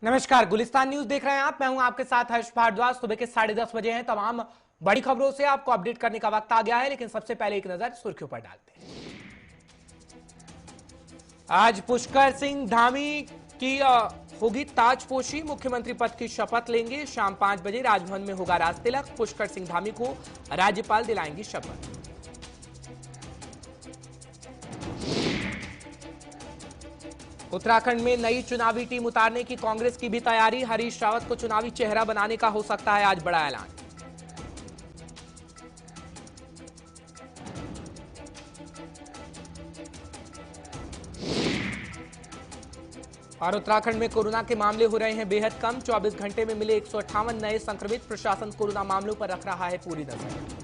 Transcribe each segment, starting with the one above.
नमस्कार, गुलिस्तान न्यूज देख रहे हैं आप। मैं हूं आपके साथ हर्ष भारद्वाज। सुबह के 10:30 बजे हैं। तमाम बड़ी खबरों से आपको अपडेट करने का वक्त आ गया है, लेकिन सबसे पहले एक नजर सुर्खियों पर डालते हैं। आज पुष्कर सिंह धामी की होगी ताजपोशी। मुख्यमंत्री पद की शपथ लेंगे। शाम 5 बजे राजभवन में होगा राजतिलक। पुष्कर सिंह धामी को राज्यपाल दिलाएंगी शपथ। उत्तराखंड में नई चुनावी टीम उतारने की कांग्रेस की भी तैयारी। हरीश रावत को चुनावी चेहरा बनाने का हो सकता है आज बड़ा ऐलान। और उत्तराखंड में कोरोना के मामले हो रहे हैं बेहद कम। 24 घंटे में मिले 158 नए संक्रमित। प्रशासन कोरोना मामलों पर रख रहा है पूरी नजर।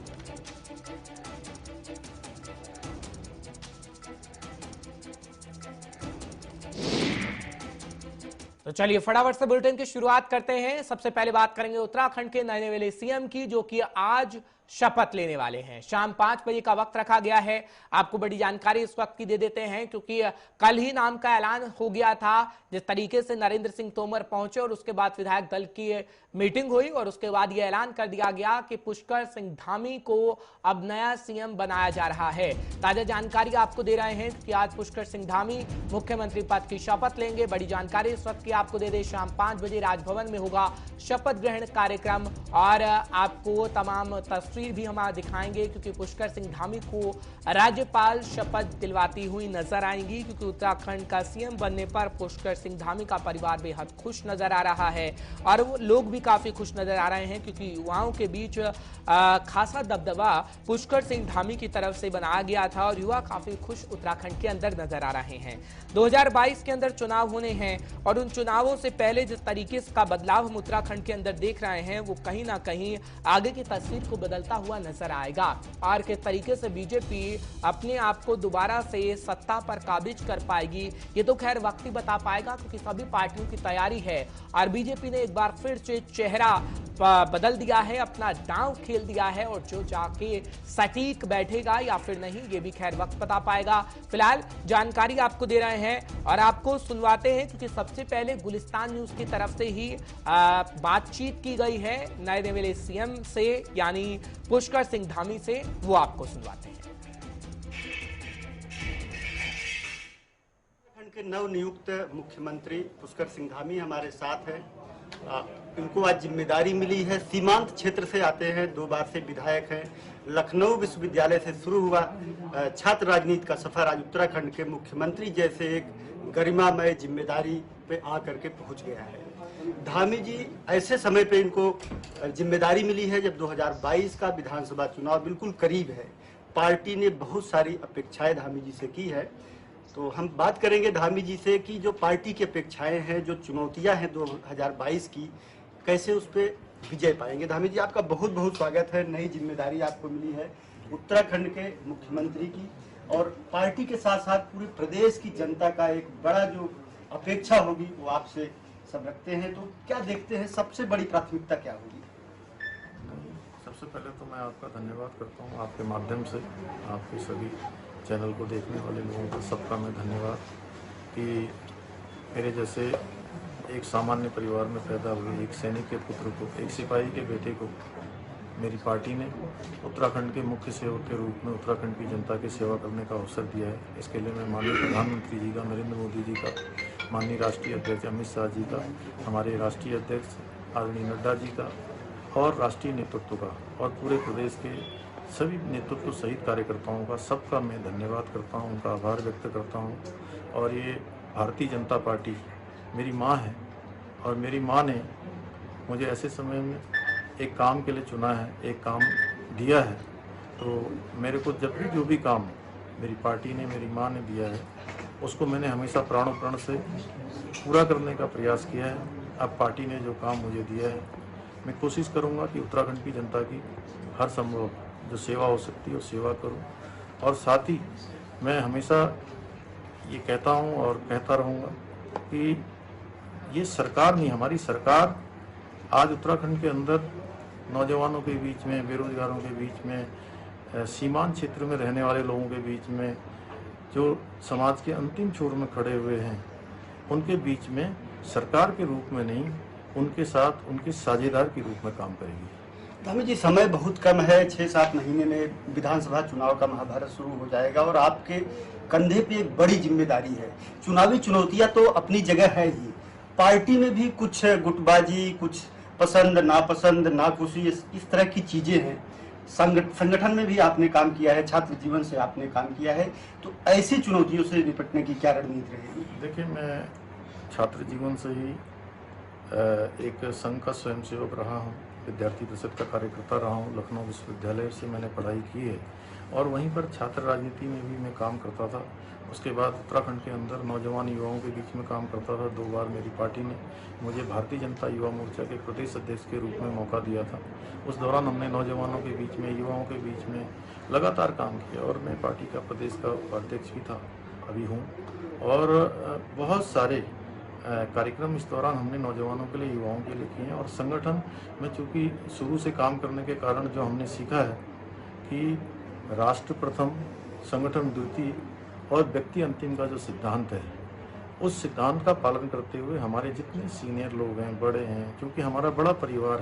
तो चलिए फटाफट से बुलेटिन की शुरुआत करते हैं। सबसे पहले बात करेंगे उत्तराखंड के नए नियुक्त सीएम की, जो कि आज शपथ लेने वाले हैं। शाम 5 बजे का वक्त रखा गया है। आपको बड़ी जानकारी इस वक्त की दे देते हैं, क्योंकि कल ही नाम का ऐलान हो गया था। जिस तरीके से नरेंद्र सिंह तोमर पहुंचे और उसके बाद विधायक दल की मीटिंग हुई और उसके बाद यह ऐलान कर दिया गया कि पुष्कर सिंह धामी को अब नया सीएम बनाया जा रहा है। ताजा जानकारी आपको दे रहे हैं कि आज पुष्कर सिंह धामी मुख्यमंत्री पद की शपथ लेंगे। बड़ी जानकारी इस वक्त की आपको दे दे, शाम 5 बजे राजभवन में होगा शपथ ग्रहण कार्यक्रम। और आपको तमाम तस्वीर भी हम दिखाएंगे, क्योंकि पुष्कर सिंह धामी को राज्यपाल शपथ दिलवाती हुई नजर आएंगी। क्योंकि उत्तराखंड का सीएम बनने पर पुष्कर सिंह धामी का परिवार बेहद खुश नजर आ रहा है और वो लोग भी काफी खुश नजर आ रहे हैं, क्योंकि युवाओं के बीच खासा दबदबा पुष्कर सिंह धामी की तरफ से बनाया गया था और युवा काफी खुश उत्तराखंड के अंदर नजर आ रहे हैं। 2022 के अंदर चुनाव होने हैं और उन चुनावों से पहले जिस तरीके का बदलाव हम उत्तराखंड के अंदर देख रहे हैं, वो कहीं ना कहीं आगे की तस्वीर को बदलता हुआ नजर आएगा। और किस तरीके से बीजेपी अपने आप को दोबारा से सत्ता पर काबिज कर पाएगी, ये तो खैर वक्त ही बता पाएगा, क्योंकि सभी पार्टियों की तैयारी है। और बीजेपी ने एक बार फिर से चेहरा बदल दिया है, अपना दांव खेल दिया है, और जो जाके सटीक बैठेगा या फिर नहीं, ये भी खैर वक्त बता पाएगा। फिलहाल जानकारी आपको दे रहे हैं और आपको सुनवाते हैं, क्योंकि सबसे पहले गुलिस्तान न्यूज की तरफ से ही बातचीत की गई है नए नियुक्त सीएम से, यानी पुष्कर सिंह धामी से। वो आपको सुनवाते हैं। उत्तराखंड के नवनियुक्त मुख्यमंत्री पुष्कर सिंह धामी हमारे साथ है। इनको आज जिम्मेदारी मिली है। सीमांत क्षेत्र से आते हैं, 2 बार से विधायक हैं। लखनऊ विश्वविद्यालय से शुरू हुआ छात्र राजनीति का सफर आज उत्तराखंड के मुख्यमंत्री जैसे एक गरिमामय जिम्मेदारी पे आकर के पहुंच गया है। धामी जी ऐसे समय पे इनको जिम्मेदारी मिली है जब 2022 का विधानसभा चुनाव बिल्कुल करीब है। पार्टी ने बहुत सारी अपेक्षाएं धामी जी से की है। तो हम बात करेंगे धामी जी से कि जो पार्टी की अपेक्षाएं हैं, जो चुनौतियां हैं 2022 की, कैसे उस पर विजय पाएंगे। धामी जी, आपका बहुत बहुत स्वागत है। नई जिम्मेदारी आपको मिली है उत्तराखंड के मुख्यमंत्री की, और पार्टी के साथ साथ पूरे प्रदेश की जनता का एक बड़ा जो अपेक्षा होगी वो आपसे सब रखते हैं। तो क्या देखते हैं, सबसे बड़ी प्राथमिकता क्या होगी? सबसे पहले तो मैं आपका धन्यवाद करता हूँ, आपके माध्यम से आपके सभी चैनल को देखने वाले लोगों का सबका मैं धन्यवाद कि मेरे जैसे एक सामान्य परिवार में पैदा हुए एक सैनिक के पुत्र को, एक सिपाही के बेटे को मेरी पार्टी ने उत्तराखंड के मुख्य सेवक के रूप में उत्तराखंड की जनता की सेवा करने का अवसर दिया है। इसके लिए मैं माननीय प्रधानमंत्री जी का, नरेंद्र मोदी जी का, माननीय राष्ट्रीय अध्यक्ष अमित शाह जी का, हमारे राष्ट्रीय अध्यक्ष आदरणीय नड्डा जी का और राष्ट्रीय नेतृत्व का और पूरे प्रदेश के सभी नेतृत्व सहित कार्यकर्ताओं का सबका मैं धन्यवाद करता हूं, उनका आभार व्यक्त करता हूं। और ये भारतीय जनता पार्टी मेरी माँ है और मेरी माँ ने मुझे ऐसे समय में एक काम के लिए चुना है, एक काम दिया है। तो मेरे को जब भी जो भी काम मेरी पार्टी ने, मेरी माँ ने दिया है, उसको मैंने हमेशा प्राणों प्राण से पूरा करने का प्रयास किया है। अब पार्टी ने जो काम मुझे दिया है, मैं कोशिश करूँगा कि उत्तराखंड की जनता की हर संभव जो सेवा हो सकती है वो सेवा करूं। और साथ ही मैं हमेशा ये कहता हूं और कहता रहूँगा कि ये सरकार नहीं, हमारी सरकार आज उत्तराखंड के अंदर नौजवानों के बीच में, बेरोजगारों के बीच में, सीमांत क्षेत्र में रहने वाले लोगों के बीच में, जो समाज के अंतिम छोर में खड़े हुए हैं, उनके बीच में सरकार के रूप में नहीं, उनके साथ उनके साझेदार के रूप में काम करेगी। धामी जी, समय बहुत कम है, 6-7 महीने में विधानसभा चुनाव का महाभारत शुरू हो जाएगा और आपके कंधे पे एक बड़ी जिम्मेदारी है। चुनावी चुनौतियां तो अपनी जगह है ही, पार्टी में भी कुछ गुटबाजी, कुछ पसंद नापसंद, नाखुशी, इस तरह की चीजें हैं। संगठन में भी आपने काम किया है, छात्र जीवन से आपने काम किया है, तो ऐसी चुनौतियों से निपटने की क्या रणनीति रहेगी? देखिए, मैं छात्र जीवन से ही एक संघ का स्वयंसेवक रहा हूँ, विद्यार्थी परिषद का कार्यकर्ता रहा हूँ। लखनऊ विश्वविद्यालय से मैंने पढ़ाई की है और वहीं पर छात्र राजनीति में भी मैं काम करता था। उसके बाद उत्तराखंड के अंदर नौजवान युवाओं के बीच में काम करता था। 2 बार मेरी पार्टी ने मुझे भारतीय जनता युवा मोर्चा के प्रदेश अध्यक्ष के रूप में मौका दिया था। उस दौरान हमने नौजवानों के बीच में, युवाओं के बीच में लगातार काम किया और मैं पार्टी का प्रदेश का उपाध्यक्ष भी था, अभी हूँ। और बहुत सारे कार्यक्रम इस दौरान हमने नौजवानों के लिए, युवाओं के लिए किए हैं। और संगठन में चूँकि शुरू से काम करने के कारण जो हमने सीखा है कि राष्ट्र प्रथम, संगठन द्वितीय और व्यक्ति अंतिम का जो सिद्धांत है, उस सिद्धांत का पालन करते हुए हमारे जितने सीनियर लोग हैं, बड़े हैं, क्योंकि हमारा बड़ा परिवार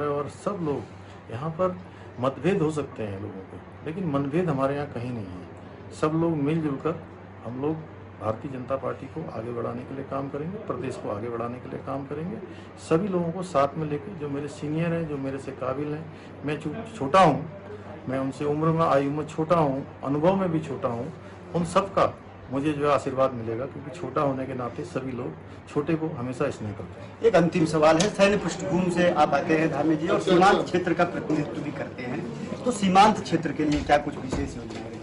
है और सब लोग यहाँ पर मतभेद हो सकते हैं लोगों के, लेकिन मनभेद हमारे यहाँ कहीं नहीं है। सब लोग मिलजुल कर हम लोग भारतीय जनता पार्टी को आगे बढ़ाने के लिए काम करेंगे, प्रदेश को आगे बढ़ाने के लिए काम करेंगे। सभी लोगों को साथ में लेकर, जो मेरे सीनियर हैं, जो मेरे से काबिल हैं, मैं छोटा हूँ, मैं उनसे उम्र में, आयु में छोटा हूँ, अनुभव में भी छोटा हूँ, उन सब का मुझे जो आशीर्वाद मिलेगा, क्योंकि छोटा होने के नाते सभी लोग छोटे को हमेशा स्नेह करते हैं। एक अंतिम सवाल है, सैन्य पृष्ठभूमि से आप आते हैं धामी जी और सीमांत क्षेत्र का प्रतिनिधित्व भी करते हैं, तो सीमांत क्षेत्र के लिए क्या कुछ विशेष योजनाएं रहेंगी?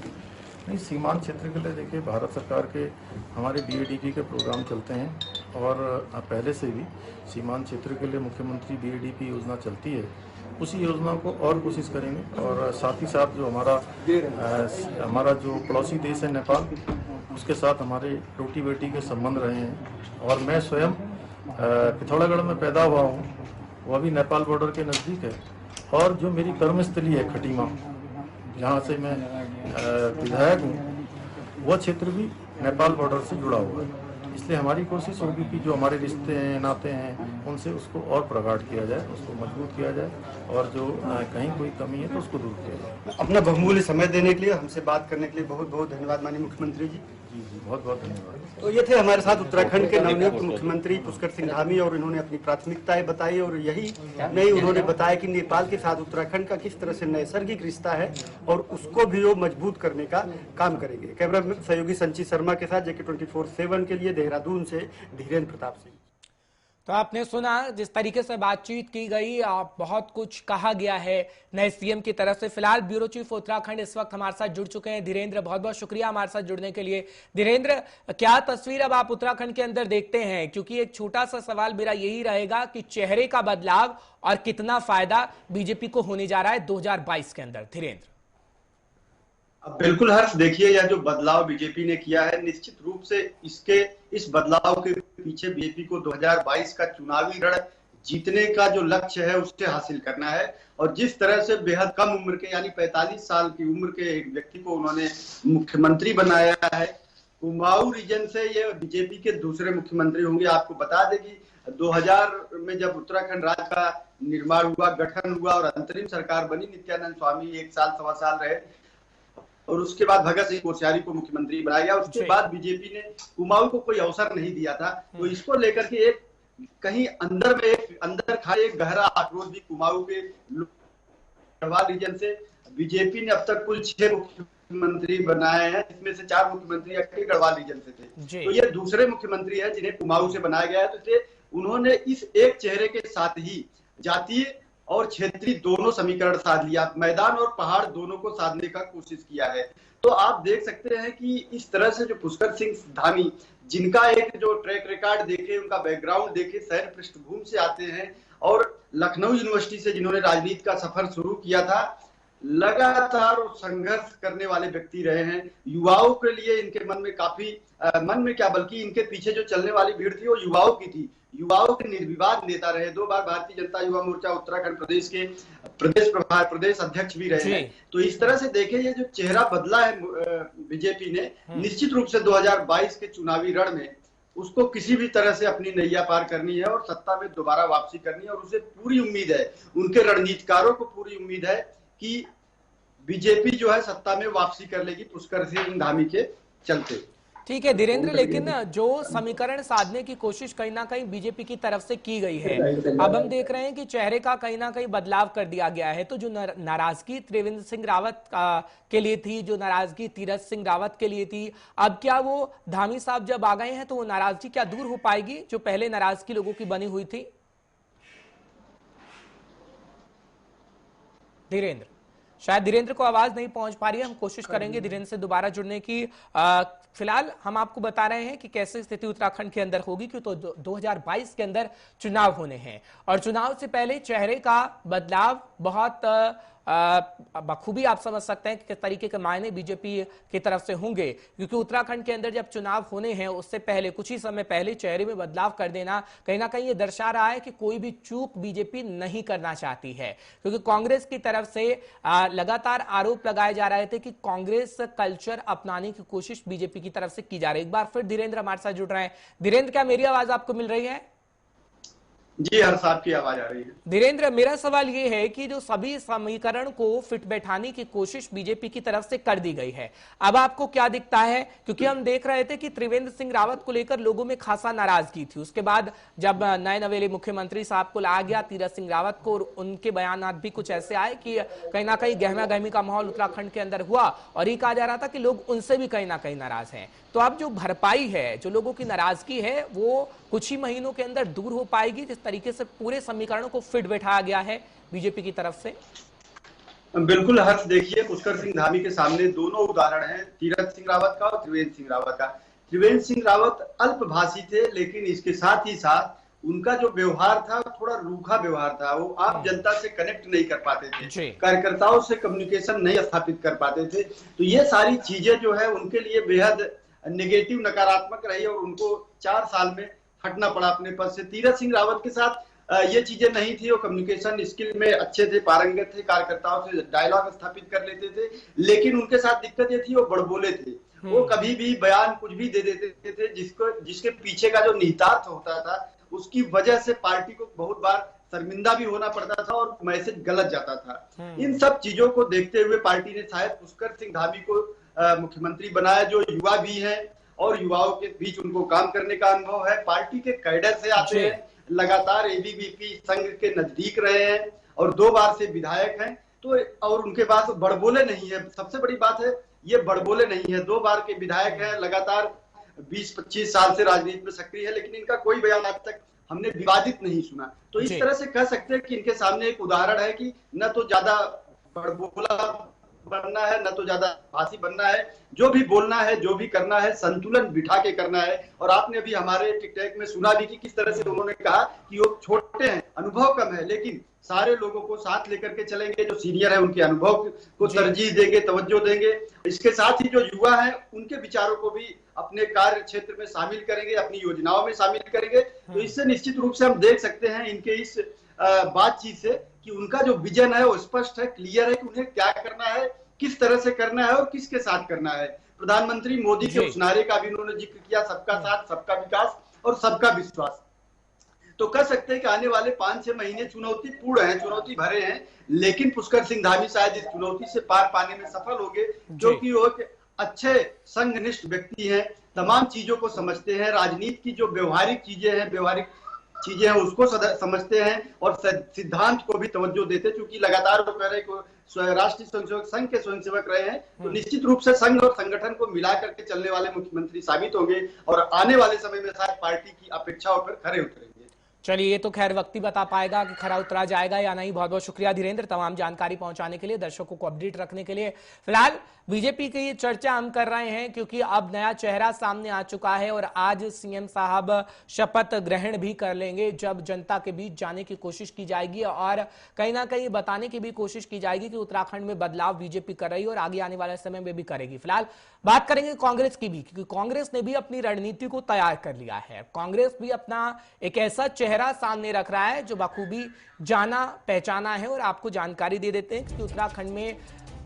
नहीं, सीमांत क्षेत्र के लिए देखिए, भारत सरकार के हमारे BADP के प्रोग्राम चलते हैं और पहले से भी सीमांत क्षेत्र के लिए मुख्यमंत्री BADP योजना चलती है। उसी योजना को और कोशिश करेंगे और साथ ही साथ जो हमारा जो पड़ोसी देश है नेपाल, उसके साथ हमारे रोटी बेटी के संबंध रहे हैं। और मैं स्वयं पिथौरागढ़ में पैदा हुआ हूँ, वह भी नेपाल बॉर्डर के नज़दीक है। और जो मेरी कर्मस्थली है खटीमा, जहाँ से मैं विधायक हूँ, वह क्षेत्र भी नेपाल बॉर्डर से जुड़ा हुआ है। इसलिए हमारी कोशिश होगी कि जो हमारे रिश्ते हैं, नाते हैं, उनसे उसको और प्रगाढ़ किया जाए, उसको मजबूत किया जाए और जो कहीं कोई कमी है तो उसको दूर किया जाए। अपना बहुमूल्य समय देने के लिए, हमसे बात करने के लिए बहुत बहुत धन्यवाद माननीय मुख्यमंत्री जी। जी, बहुत बहुत धन्यवाद। तो ये थे हमारे साथ उत्तराखंड के नवनियुक्त मुख्यमंत्री पुष्कर सिंह धामी और इन्होंने अपनी प्राथमिकताएं बताई और यही नहीं, उन्होंने बताया कि नेपाल के साथ उत्तराखंड का किस तरह से नैसर्गिक रिश्ता है और उसको भी वो मजबूत करने का काम करेंगे। कैमरा सहयोगी संचित शर्मा के साथ JK 24/7 के लिए देहरादून से धीरेन्द्र प्रताप सिंह। तो आपने सुना जिस तरीके से बातचीत की गई, बहुत कुछ कहा गया है नए सीएम की तरफ से। फिलहाल ब्यूरो चीफ उत्तराखंड इस वक्त हमारे साथ जुड़ चुके हैं धीरेन्द्र, बहुत बहुत शुक्रिया हमारे साथ जुड़ने के लिए। धीरेन्द्र, क्या तस्वीर अब आप उत्तराखंड के अंदर देखते हैं? क्योंकि एक छोटा सा सवाल मेरा यही रहेगा कि चेहरे का बदलाव और कितना फायदा बीजेपी को होने जा रहा है 2022 के अंदर। धीरेन्द्र, बिल्कुल हर्ष, देखिए यह जो बदलाव बीजेपी ने किया है, निश्चित रूप से इस बदलाव के पीछे बीजेपी को 2022 का चुनावी रण जीतने का जो लक्ष्य है उसे हासिल करना है। और जिस तरह से बेहद कम उम्र के, यानी 45 साल की उम्र के एक व्यक्ति को उन्होंने मुख्यमंत्री बनाया है, कुमाऊं रीजन से ये बीजेपी के दूसरे मुख्यमंत्री होंगे। आपको बता दें कि 2000 में जब उत्तराखंड राज्य का निर्माण हुआ, गठन हुआ और अंतरिम सरकार बनी, नित्यानंद स्वामी 1 साल सवा साल रहे और उसके बाद भगत सिंह कोश्यारी को मुख्यमंत्री बनाया गया। उसके बाद बीजेपी ने कुमाऊं को कोई अवसर नहीं दिया था। तो इसको लेकर के एक कहीं अंदर खाए एक गहरा आक्रोश भी कुमाऊं के गढ़वाल रीजन से। बीजेपी ने अब तक कुल 6 मुख्यमंत्री बनाए हैं, जिसमें से 4 मुख्यमंत्री गढ़वाल रीजन से थे। तो ये दूसरे मुख्यमंत्री है जिन्हें कुमाऊं से बनाया गया है। तो उन्होंने इस एक चेहरे के साथ ही जातीय और क्षेत्रीय दोनों समीकरण साध लिया, मैदान और पहाड़ दोनों को साधने का कोशिश किया है। तो आप देख सकते हैं कि इस तरह से जो पुष्कर सिंह धामी, जिनका एक जो ट्रैक रिकॉर्ड देखे, उनका बैकग्राउंड देखे, सैन्य पृष्ठभूमि से आते हैं और लखनऊ यूनिवर्सिटी से जिन्होंने राजनीति का सफर शुरू किया था, लगातार संघर्ष करने वाले व्यक्ति रहे हैं। युवाओं के लिए इनके मन में काफी, मन में क्या बल्कि इनके पीछे जो चलने वाली भीड़ थी वो युवाओं की थी। युवाओं के निर्विवाद नेता रहे, 2 बार भारतीय जनता युवा मोर्चा उत्तराखंड प्रदेश के प्रदेश अध्यक्ष भी रहे हैं। तो इस तरह से देखें, ये जो चेहरा बदला है बीजेपी ने, निश्चित रूप से 2022 के चुनावी रण में उसको किसी भी तरह से अपनी नैया पार करनी है और सत्ता में दोबारा वापसी करनी है। और उसे पूरी उम्मीद है, उनके रणनीतिकारों को पूरी उम्मीद है कि बीजेपी जो है सत्ता में वापसी कर लेगी पुष्कर सिंह धामी के चलते। ठीक है धीरेन्द्र, लेकिन जो समीकरण साधने की कोशिश कहीं ना कहीं बीजेपी की तरफ से की गई है, अब हम देख रहे हैं कि चेहरे का कहीं ना कहीं बदलाव कर दिया गया है। तो जो नाराजगी त्रिवेंद्र सिंह रावत के लिए थी, जो नाराजगी तीरथ सिंह रावत के लिए थी, अब क्या वो धामी साहब जब आ गए हैं तो वो नाराजगी क्या दूर हो पाएगी जो पहले नाराजगी लोगों की बनी हुई थी? धीरेन्द्र, शायद धीरेन्द्र को आवाज नहीं पहुंच पा रही है, हम कोशिश करेंगे धीरेन्द्र से दोबारा जुड़ने की। फिलहाल हम आपको बता रहे हैं कि कैसे स्थिति उत्तराखंड के अंदर होगी, क्योंकि तो 2022 के अंदर चुनाव होने हैं और चुनाव से पहले चेहरे का बदलाव बहुत बखूबी आप समझ सकते हैं कि किस तरीके के मायने बीजेपी की तरफ से होंगे, क्योंकि उत्तराखंड के अंदर जब चुनाव होने हैं उससे पहले कुछ ही समय पहले चेहरे में बदलाव कर देना कहीं ना कहीं ये दर्शा रहा है कि कोई भी चूक बीजेपी नहीं करना चाहती है। क्योंकि कांग्रेस की तरफ से लगातार आरोप लगाए जा रहे थे कि कांग्रेस कल्चर अपनाने की कोशिश बीजेपी की तरफ से की जा रही है। एक बार फिर धीरेन्द्र हमारे साथ जुड़ रहे हैं। धीरेन्द्र, क्या मेरी आवाज आपको मिल रही है? जी, हर साहब की आवाज आ रही है। धीरेन्द्र, मेरा सवाल ये है कि जो सभी समीकरण को फिट बैठाने की कोशिश बीजेपी की तरफ से कर दी गई है, अब आपको क्या दिखता है? क्योंकि हम देख रहे थे कि त्रिवेंद्र सिंह रावत को लेकर लोगों में खासा नाराजगी थी। उसके बाद जब नए नवेले मुख्यमंत्री साहब को लाया गया तीरथ सिंह रावत को, और उनके बयानात भी कुछ ऐसे आए कि कहीं ना कहीं गहमा गहमी का माहौल उत्तराखंड के अंदर हुआ और ये कहा जा रहा था कि लोग उनसे भी कहीं ना कहीं नाराज हैं। तो अब जो भरपाई है, जो लोगों की नाराजगी है, वो कुछ ही महीनों के अंदर दूर हो पाएगी जिस तरीके से पूरे समीकरणों को फिट बैठाया गया है बीजेपी की तरफ से? बिल्कुल हर्ष, देखिए पुष्कर सिंह धामी के सामने दोनों उदाहरण हैं, तीरथ सिंह रावत का और त्रिवेंद्र सिंह रावत का। त्रिवेंद्र सिंह रावत अल्पभाषी थे, लेकिन इसके साथ ही साथ उनका जो व्यवहार था थोड़ा रूखा व्यवहार था। वो आप जनता से कनेक्ट नहीं कर पाते थे, कार्यकर्ताओं से कम्युनिकेशन नहीं स्थापित कर पाते थे। तो ये सारी चीजें जो है उनके लिए बेहद नेगेटिव, नकारात्मक रही और उनको 4 साल में हटना पड़ा अपने पद से। तीरथ सिंह रावत के साथ ये चीजें नहीं थी, वो कम्युनिकेशन स्किल में अच्छे थे, पारंगत थे, कार्यकर्ताओं से डायलॉग स्थापित कर लेते थे। लेकिन उनके साथ दिक्कत ये थी, वो बड़बोले थे। वो कभी भी बयान कुछ भी दे देते थे जिसके पीछे का जो निहितार्थ होता था उसकी वजह से पार्टी को बहुत बार शर्मिंदा भी होना पड़ता था और मैसेज गलत जाता था। इन सब चीजों को देखते हुए पार्टी ने शायद पुष्कर सिंह धामी को मुख्यमंत्री बनाया, जो युवा भी है और युवाओं के बीच उनको काम करने का अनुभव है, पार्टी के कैडर से आते हैं, लगातार एबीवीपी संघ के नजदीक रहे हैं और 2 बार से विधायक हैं। तो और उनके पास बड़बोले नहीं है, सबसे बड़ी बात है ये बड़बोले नहीं है। 2 बार के विधायक हैं, लगातार 20-25 साल से राजनीति में सक्रिय है, लेकिन इनका कोई बयान आज तक हमने विवादित नहीं सुना। तो इस तरह से कह सकते हैं कि इनके सामने एक उदाहरण है कि न तो ज्यादा बड़बोला बनना है, न तो ज्यादा भाषी बनना है। जो भी बोलना है, जो भी करना है, संतुलन बिठा के करना है। और आपने अभी हमारे टिकटॉक में सुना भी कि किस तरह से उन्होंने कहा कि वो छोटे हैं, अनुभव कम है, लेकिन सारे लोगों को साथ लेकर के चलेंगे। जो सीनियर है उनके अनुभव को तरजीह देंगे, तवज्जो देंगे। इसके साथ ही जो युवा है उनके विचारों को भी अपने कार्य क्षेत्र में शामिल करेंगे, अपनी योजनाओं में शामिल करेंगे। तो इससे निश्चित रूप से हम देख सकते हैं इनके इस बातचीत से कि उनका जो विजन है वो स्पष्ट है, क्लियर है कि उन्हें क्या करना है, किस तरह से करना है और किसके साथ करना है। प्रधानमंत्री मोदी के उस नारे का भी उन्होंने जिक्र किया, सबका साथ, सबका विकास और सबका विश्वास। तो कह सकते हैं कि आने वाले 5-6 महीने चुनौतीपूर्ण हैं, चुनौती भरे हैं, लेकिन पुष्कर सिंह धामी शायद इस चुनौती से पार पाने में सफल होंगे, क्योंकि वो एक अच्छे संघनिष्ठ व्यक्ति हैं, तमाम चीजों को समझते हैं, राजनीति की जो व्यवहारिक चीजें हैं उसको समझते हैं और सिद्धांत को भी तवज्जो देते हैं। क्योंकि लगातार वो कह रहे हैं राष्ट्रीय स्वयंसेवक संघ के स्वयंसेवक रहे हैं, तो निश्चित रूप से संघ और संगठन को मिला करके चलने वाले मुख्यमंत्री साबित होंगे और आने वाले समय में शायद पार्टी की अपेक्षाओं पर खरे उतरेंगे। चलिए, ये तो खैर वक्त ही बता पाएगा कि खरा उतरा जाएगा या नहीं। बहुत बहुत शुक्रिया धीरेन्द्र, तमाम जानकारी पहुंचाने के लिए, दर्शकों को अपडेट रखने के लिए। फिलहाल बीजेपी की ये चर्चा हम कर रहे हैं क्योंकि अब नया चेहरा सामने आ चुका है और आज सीएम साहब शपथ ग्रहण भी कर लेंगे, जब जनता के बीच जाने की कोशिश की जाएगी और कहीं ना कहीं बताने की भी कोशिश की जाएगी कि उत्तराखंड में बदलाव बीजेपी कर रही है और आगे आने वाले समय में भी करेगी। फिलहाल बात करेंगे कांग्रेस की भी, क्योंकि कांग्रेस ने भी अपनी रणनीति को तैयार कर लिया है। कांग्रेस भी अपना एक ऐसा चेहरा सामने रख रहा है जो बखूबी जाना पहचाना है और आपको जानकारी दे देते हैं कि उत्तराखंड में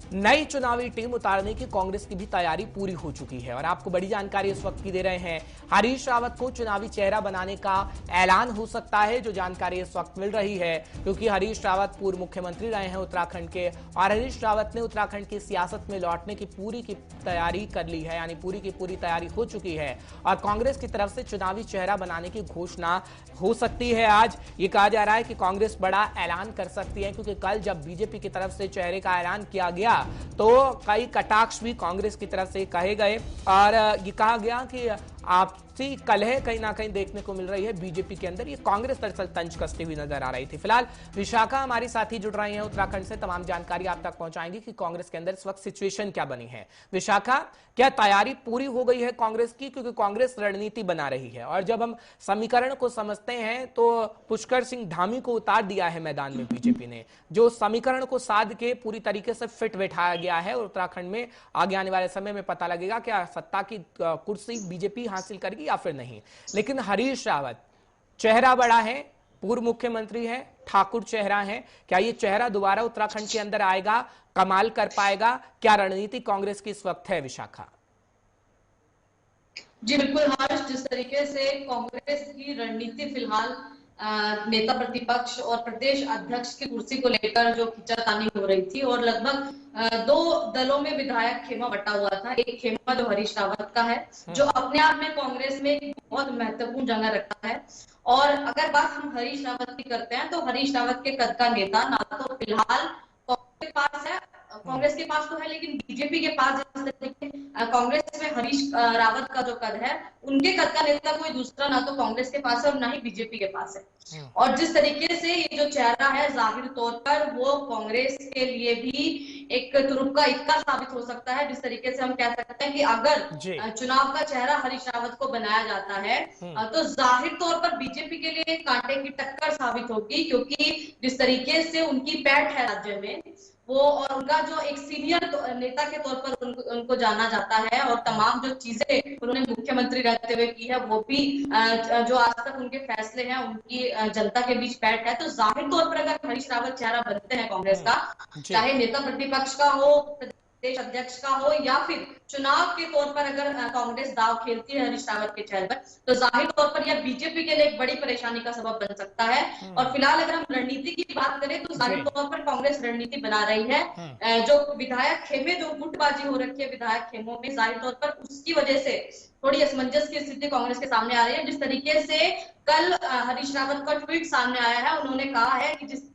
नई चुनावी टीम उतारने की कांग्रेस की भी तैयारी पूरी हो चुकी है और आपको बड़ी जानकारी इस वक्त की दे रहे हैं। हरीश रावत को चुनावी चेहरा बनाने का ऐलान हो सकता है, जो जानकारी इस वक्त मिल रही है, क्योंकि हरीश रावत पूर्व मुख्यमंत्री रहे हैं उत्तराखंड के और हरीश रावत ने उत्तराखंड की सियासत में लौटने की पूरी तैयारी कर ली है, यानी पूरी की पूरी तैयारी हो चुकी है और कांग्रेस की तरफ से चुनावी चेहरा बनाने की घोषणा हो सकती है। आज ये कहा जा रहा है कि कांग्रेस बड़ा ऐलान कर सकती है, क्योंकि कल जब बीजेपी की तरफ से चेहरे का ऐलान किया गया तो कई कटाक्ष भी कांग्रेस की तरफ से कहे गए और ये कहा गया कि आपसी कलह कहीं ना कहीं देखने को मिल रही है बीजेपी के अंदर। ये कांग्रेस दरअसल तंज कसती हुई नजर आ रही थी। फिलहाल विशाखा हमारी साथी जुड़ रही हैं उत्तराखंड से, तमाम जानकारी आप तक पहुंचाएंगी कि कांग्रेस के अंदर इस वक्त सिचुएशन क्या बनी है। विशाखा, क्या तैयारी पूरी हो गई है कांग्रेस की? क्योंकि कांग्रेस रणनीति बना रही है और जब हम समीकरण को समझते हैं तो पुष्कर सिंह धामी को उतार दिया है मैदान में बीजेपी ने, जो समीकरण को साध के पूरी तरीके से फिट बैठाया गया है और उत्तराखंड में आगे आने वाले समय में पता लगेगा क्या सत्ता की कुर्सी बीजेपी हासिल करेगी या फिर नहीं। लेकिन हरीश रावत चेहरा बड़ा है, पूर्व मुख्यमंत्री है, ठाकुर चेहरा है, क्या ये चेहरा दोबारा उत्तराखंड के अंदर आएगा, कमाल कर पाएगा? क्या रणनीति कांग्रेस की इस वक्त है विशाखा? जी बिल्कुल हर्ष, जिस तरीके से कांग्रेस की रणनीति फिलहाल नेता प्रतिपक्ष और प्रदेश अध्यक्ष की कुर्सी को लेकर जो खींचातानी हो रही थी और लगभग दो दलों में विधायक खेमा बटा हुआ था। एक खेमा जो हरीश रावत का है, जो अपने आप में कांग्रेस में एक बहुत महत्वपूर्ण जगह रखता है। और अगर बात हम हरीश रावत की करते हैं तो हरीश रावत के कद का नेता ना तो फिलहाल कांग्रेस के पास है, कांग्रेस के पास तो है, लेकिन बीजेपी के पास जिस तरीके कांग्रेस में हरीश रावत का जो कद है, उनके कद का नेता कोई दूसरा ना तो कांग्रेस के पास है और ना ही बीजेपी के पास है। और जिस तरीके से ये जो चेहरा है जाहिर तौर पर वो कांग्रेस के लिए भी एक तुरुप का इक्का साबित हो सकता है। जिस तरीके से हम कह सकते हैं कि अगर चुनाव का चेहरा हरीश रावत को बनाया जाता है तो जाहिर तौर पर बीजेपी के लिए कांटे की टक्कर साबित होगी, क्योंकि जिस तरीके से उनकी पैठ है राज्य में वो और उनका जो एक सीनियर नेता के तौर पर उनको जाना जाता है और तमाम जो चीजें उन्होंने मुख्यमंत्री रहते हुए की है वो भी जो आज तक उनके फैसले हैं उनकी जनता के बीच पैठ है। तो जाहिर तौर पर अगर हरीश रावत चेहरा बनते हैं कांग्रेस का, चाहे नेता प्रतिपक्ष का हो, प्रदेश अध्यक्ष का हो या फिर चुनाव के तौर पर अगर कांग्रेस दाव खेलती है हरीश रावत के चेहरे पर, तो जाहिर तौर पर यह बीजेपी के लिए एक बड़ी परेशानी का सबब बन सकता है। और फिलहाल अगर हम रणनीति की बात करें तो जाहिर तौर पर कांग्रेस रणनीति बना रही है। जो विधायक खेमे जो गुटबाजी हो रखी है विधायक खेमों में, जाहिर तौर पर उसकी वजह से थोड़ी असमंजस की स्थिति कांग्रेस के सामने आ रही है। जिस तरीके से कल हरीश रावत का ट्वीट सामने आया है, उन्होंने कहा है कि जिस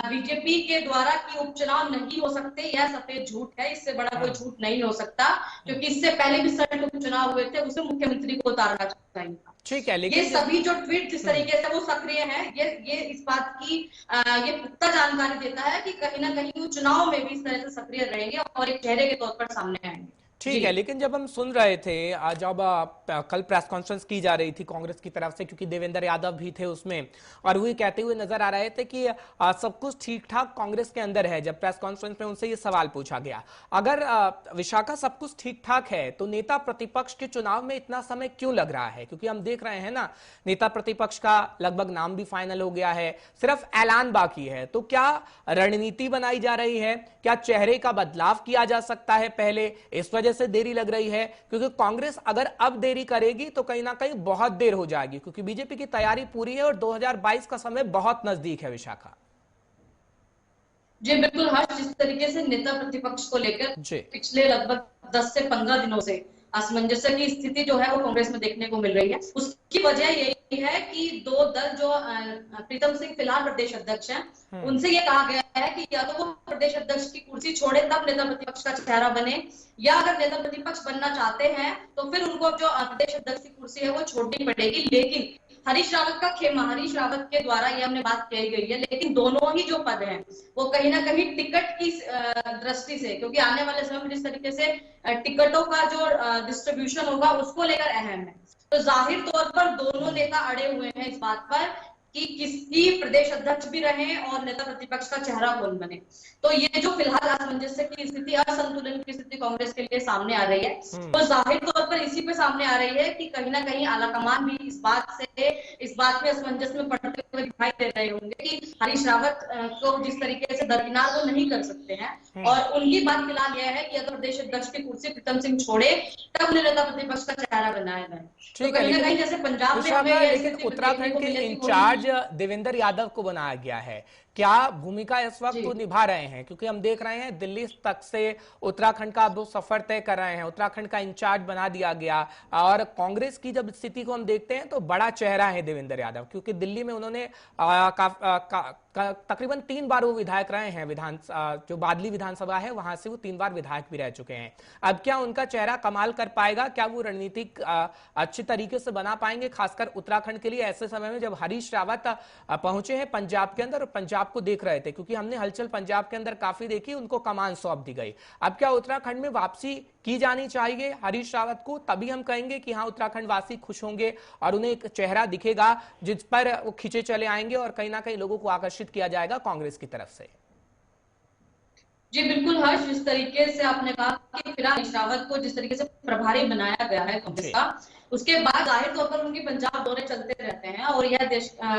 बीजेपी के द्वारा कि उपचुनाव नहीं हो सकते, यह सफेद झूठ है, इससे बड़ा कोई झूठ नहीं हो सकता, क्योंकि इससे पहले भी सड़क उपचुनाव हुए थे, उसे मुख्यमंत्री को उतारना चाहिए। ठीक है, लेकिन ये सभी जो ट्वीट जिस तरीके से वो सक्रिय है, ये इस बात की ये पुख्ता जानकारी देता है कि कहीं ना कहीं वो चुनाव में भी इस तरह से सक्रिय रहेंगे और एक चेहरे के तौर पर सामने आएंगे। ठीक है, लेकिन जब हम सुन रहे थे, जब कल प्रेस कॉन्फ्रेंस की जा रही थी कांग्रेस की तरफ से, क्योंकि देवेंद्र यादव भी थे उसमें और वो कहते हुए नजर आ रहे थे कि सब कुछ ठीक ठाक कांग्रेस के अंदर है। जब प्रेस कॉन्फ्रेंस में उनसे ये सवाल पूछा गया, अगर विशाखा सब कुछ ठीक ठाक है तो नेता प्रतिपक्ष के चुनाव में इतना समय क्यों लग रहा है? क्योंकि हम देख रहे हैं ना, नेता प्रतिपक्ष का लगभग नाम भी फाइनल हो गया है, सिर्फ ऐलान बाकी है। तो क्या रणनीति बनाई जा रही है? क्या चेहरे का बदलाव किया जा सकता है पहले, इस वजह से देरी लग रही है? क्योंकि कांग्रेस अगर अब देरी करेगी तो कहीं ना कहीं बहुत देर हो जाएगी, क्योंकि बीजेपी की तैयारी पूरी है और 2022 का समय बहुत नजदीक है। विशाखा जी बिल्कुल हर्ष, जिस तरीके से नेता प्रतिपक्ष को लेकर पिछले लगभग 10 से 15 दिनों से असमंजस्य की स्थिति जो है वो कांग्रेस में देखने को मिल रही है। उसकी वजह यही है कि दो दल जो प्रीतम सिंह फिलहाल प्रदेश अध्यक्ष हैं, उनसे ये कहा गया है कि या तो वो प्रदेश अध्यक्ष की कुर्सी छोड़े तब नेता प्रतिपक्ष का चेहरा बने, या अगर नेता प्रतिपक्ष बनना चाहते हैं तो फिर उनको जो प्रदेश अध्यक्ष की कुर्सी है वो छोड़नी पड़ेगी। लेकिन हरीश रावत का खेमा हरीश रावत के द्वारा ये हमने बात कही गई है, लेकिन दोनों ही जो पद हैं वो कहीं ना कहीं टिकट की दृष्टि से, क्योंकि आने वाले समय में जिस तरीके से टिकटों का जो डिस्ट्रीब्यूशन होगा उसको लेकर अहम है, तो जाहिर तौर पर दोनों नेता अड़े हुए हैं इस बात पर कि किसकी प्रदेश अध्यक्ष भी रहे और नेता प्रतिपक्ष का चेहरा कौन बने। तो ये जो फिलहाल असमंजस्य की स्थिति, असंतुलन की स्थिति कांग्रेस के लिए सामने आ रही है, वो जाहिर तौर पर इसी पे सामने आ रही है कि कहीं ना कहीं आलाकमान भी इस बात में असमंजस में पड़ते हुए दिखाई दे रहे होंगे कि हरीश रावत को जिस तरीके से दरकिनार वो नहीं कर सकते हैं। और उनकी बात फिलहाल यह है कि अगर प्रदेश अध्यक्ष की कुर्सी प्रीतम सिंह छोड़े तब उन्हें नेता प्रतिपक्ष का चेहरा बनाया जाए। ठीक है, लेकिन जैसे पंजाब में हमें लेकिन उत्तराखंड के इंचार्ज देवेंद्र यादव को बनाया गया है, क्या भूमिका इस वक्त वो निभा रहे हैं? क्योंकि हम देख रहे हैं दिल्ली तक से उत्तराखंड का वो सफर तय कर रहे हैं, उत्तराखंड का इंचार्ज बना दिया गया। और कांग्रेस की जब स्थिति को हम देखते हैं तो बड़ा चेहरा है देवेंद्र यादव, क्योंकि दिल्ली में उन्होंने तकरीबन 3 बार वो विधायक रहे हैं, जो बादली विधानसभा है वहां से वो 3 बार विधायक भी रह चुके हैं। अब क्या उनका चेहरा कमाल कर पाएगा? क्या वो रणनीतिक अच्छे तरीके से बना पाएंगे, खासकर उत्तराखंड के लिए ऐसे समय में जब हरीश रावत पहुंचे हैं पंजाब के अंदर और पंजाब को देख रहे थे? क्योंकि हमने हलचल पंजाब के अंदर काफी देखी, उनको कमान सौंप दी गई। अब क्या उत्तराखंड में वापसी की जानी चाहिए हरीश रावत को? तभी हम कहेंगे कि हाँ, उत्तराखंड वासी खुश होंगे और उन्हें एक चेहरा दिखेगा जिस पर वो खींचे चले आएंगे और कहीं ना कहीं लोगों को आकर्षित किया जाएगा कांग्रेस की तरफ से। जी बिल्कुल हर्ष, जिस तरीके से आपने कहा कि फिलहाल हरीश रावत को जिस तरीके से प्रभारी बनाया गया है कांग्रेस का, उसके बाद जाहिर तौर पर उनके पंजाब दौरे चलते रहते हैं और यह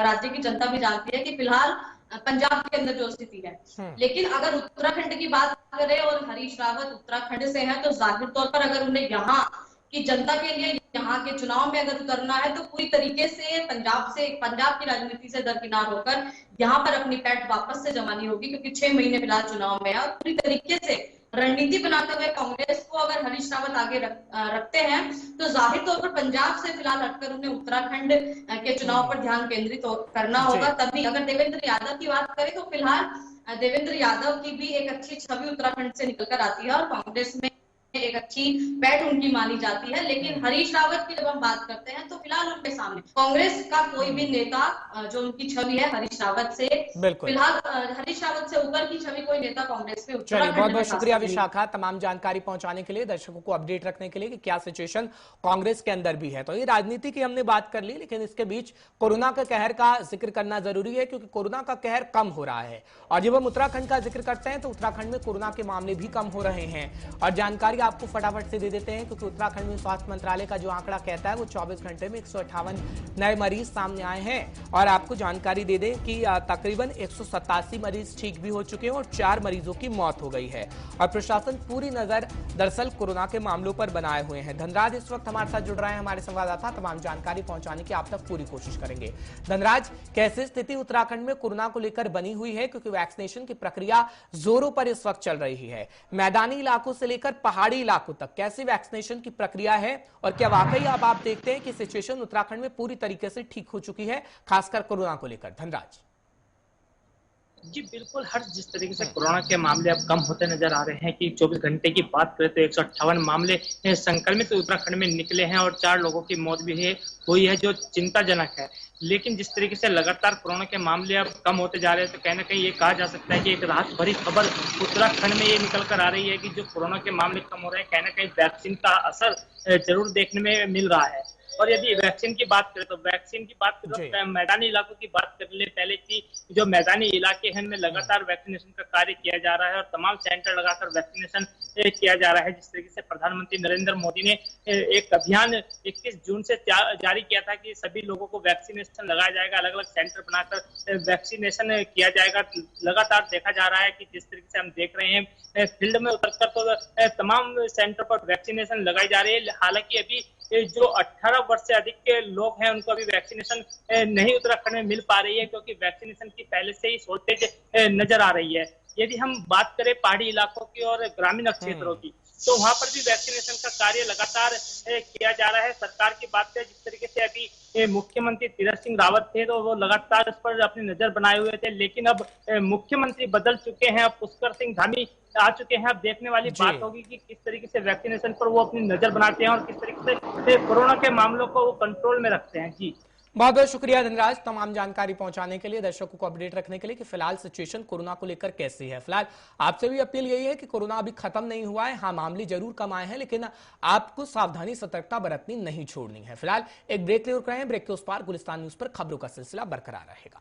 राज्य की जनता भी जानती है कि फिलहाल पंजाब के अंदर जो स्थिति है। लेकिन अगर उत्तराखंड की बात करें और हरीश रावत उत्तराखंड से है, तो जाहिर तौर पर अगर उन्हें यहाँ की जनता के लिए यहाँ के चुनाव में अगर उतरना है तो पूरी तरीके से पंजाब की राजनीति से दरकिनार होकर यहाँ पर अपनी पैठ वापस से जमानी होगी, क्योंकि 6 महीने फिलहाल चुनाव में है और पूरी तरीके से रणनीति बनाते हुए कांग्रेस को अगर हरीश रावत आगे रखते हैं तो जाहिर तौर पर पंजाब से फिलहाल हटकर उन्हें उत्तराखंड के चुनाव पर ध्यान केंद्रित करना होगा। तभी अगर देवेंद्र यादव की बात करें तो फिलहाल देवेंद्र यादव की भी एक अच्छी छवि उत्तराखंड से निकल कर आती है और कांग्रेस में एक अच्छी बैठ उनकी मानी जाती है। लेकिन हरीश रावत की जब हम बात करते हैं तो फिलहाल उनके सामने कांग्रेस का कोई भी नेता जो उनकी छवि है हरीश रावत से, फिलहाल हरीश रावत से ऊपर की छवि कोई नेता कांग्रेस में। चलिए, बहुत बहुत शुक्रिया विशाखा, तमाम जानकारी पहुंचाने के लिए, दर्शकों को अपडेट रखने के लिए कि क्या सिचुएशन कांग्रेस के अंदर भी है। तो ये राजनीति की हमने बात कर ली, लेकिन इसके बीच कोरोना के कहर का जिक्र करना जरूरी है, क्योंकि कोरोना का कहर कम हो रहा है। और जब हम उत्तराखंड का जिक्र करते हैं तो उत्तराखंड में कोरोना के मामले भी कम हो रहे हैं। और जानकारी आपको फटाफट से दे देते हैं, क्योंकि उत्तराखंड में स्वास्थ्य मंत्रालय का जो आंकड़ा कहता है वो 24 घंटे में 158 नए मरीज सामने आए हैं। और आपको जानकारी दे दें कि तकरीबन 187 मरीज ठीक भी हो चुके हैं और 4 मरीजों की मौत हो गई है। और प्रशासन पूरी नजर दरअसल कोरोना के मामलों पर बनाए हुए हैं। धनराज इस वक्त हमारे साथ जुड़ रहे हैं, हमारे संवाददाता, तमाम जानकारी पहुंचाने की आप तक पूरी कोशिश करेंगे। धनराज, कैसी स्थिति उत्तराखंड में कोरोना को लेकर बनी हुई है? क्योंकि वैक्सीनेशन की प्रक्रिया जोरों पर इस वक्त चल रही है, मैदानी इलाकों से लेकर पहाड़ी इलाकों तक कैसी वैक्सीनेशन की प्रक्रिया है? और क्या वाकई अब आप देखते हैं कि सिचुएशन उत्तराखंड में पूरी तरीके से ठीक हो चुकी है, खासकर कोरोना को लेकर? धनराज जी बिल्कुल हर जिस तरीके से कोरोना के मामले अब कम होते नजर आ रहे हैं कि 24 घंटे की बात करें तो 158 मामले संक्रमित उत्तराखंड में निकले हैं और 4 लोगों की मौत भी हुई है, जो चिंताजनक है। लेकिन जिस तरीके से लगातार कोरोना के मामले अब कम होते जा रहे हैं तो कहीं ना कहीं ये कहा जा सकता है कि एक राहत भरी खबर उत्तराखंड में ये निकल कर आ रही है कि जो कोरोना के मामले कम हो रहे हैं, कहीं ना कहीं वैक्सीन का असर जरूर देखने में मिल रहा है। और यदि वैक्सीन की बात करें तो मैदानी इलाकों की बात कर ले पहले की, जो मैदानी इलाके हैं उनमें लगातार वैक्सीनेशन का कार्य किया जा रहा है और तमाम सेंटर लगाकर वैक्सीनेशन किया जा रहा है। जिस तरीके से प्रधानमंत्री नरेंद्र मोदी ने एक अभियान 21 जून से जारी किया था कि सभी लोगों को वैक्सीनेशन लगाया जाएगा, अलग अलग सेंटर बनाकर वैक्सीनेशन किया जाएगा। लगातार देखा जा रहा है कि जिस तरीके से हम देख रहे हैं फील्ड में उतरकर तो तमाम सेंटर पर वैक्सीनेशन लगाई जा रही है। हालांकि अभी जो 18 वर्ष से अधिक के लोग हैं उनको अभी वैक्सीनेशन नहीं उत्तराखंड में मिल पा रही है, क्योंकि वैक्सीनेशन की पहले से ही शॉर्टेज नजर आ रही है। यदि हम बात करें पहाड़ी इलाकों की और ग्रामीण क्षेत्रों की, तो वहां पर भी वैक्सीनेशन का कार्य लगातार किया जा रहा है। सरकार की बात करें, जिस तरीके से अभी मुख्यमंत्री तीरथ सिंह रावत थे तो वो लगातार इस पर अपनी नजर बनाए हुए थे, लेकिन अब मुख्यमंत्री बदल चुके हैं, अब पुष्कर सिंह धामी आ चुके हैं। अब देखने वाली बात होगी कि किस तरीके से वैक्सीनेशन पर वो अपनी नजर बनाते हैं और किस तरीके से कोरोना के मामलों को वो कंट्रोल में रखते हैं। जी बहुत बहुत शुक्रिया धनराज तमाम जानकारी पहुंचाने के लिए, दर्शकों को अपडेट रखने के लिए कि फिलहाल सिचुएशन कोरोना को लेकर कैसी है। फिलहाल आपसे भी अपील यही है कि कोरोना अभी खत्म नहीं हुआ है। हाँ, मामले जरूर कम आए हैं, लेकिन आपको सावधानी सतर्कता बरतनी नहीं छोड़नी है। फिलहाल एक ब्रेक ले रुक रहे हैं, ब्रेक के उस पार गुलिस्तान न्यूज पर खबरों का सिलसिला बरकरार रहेगा।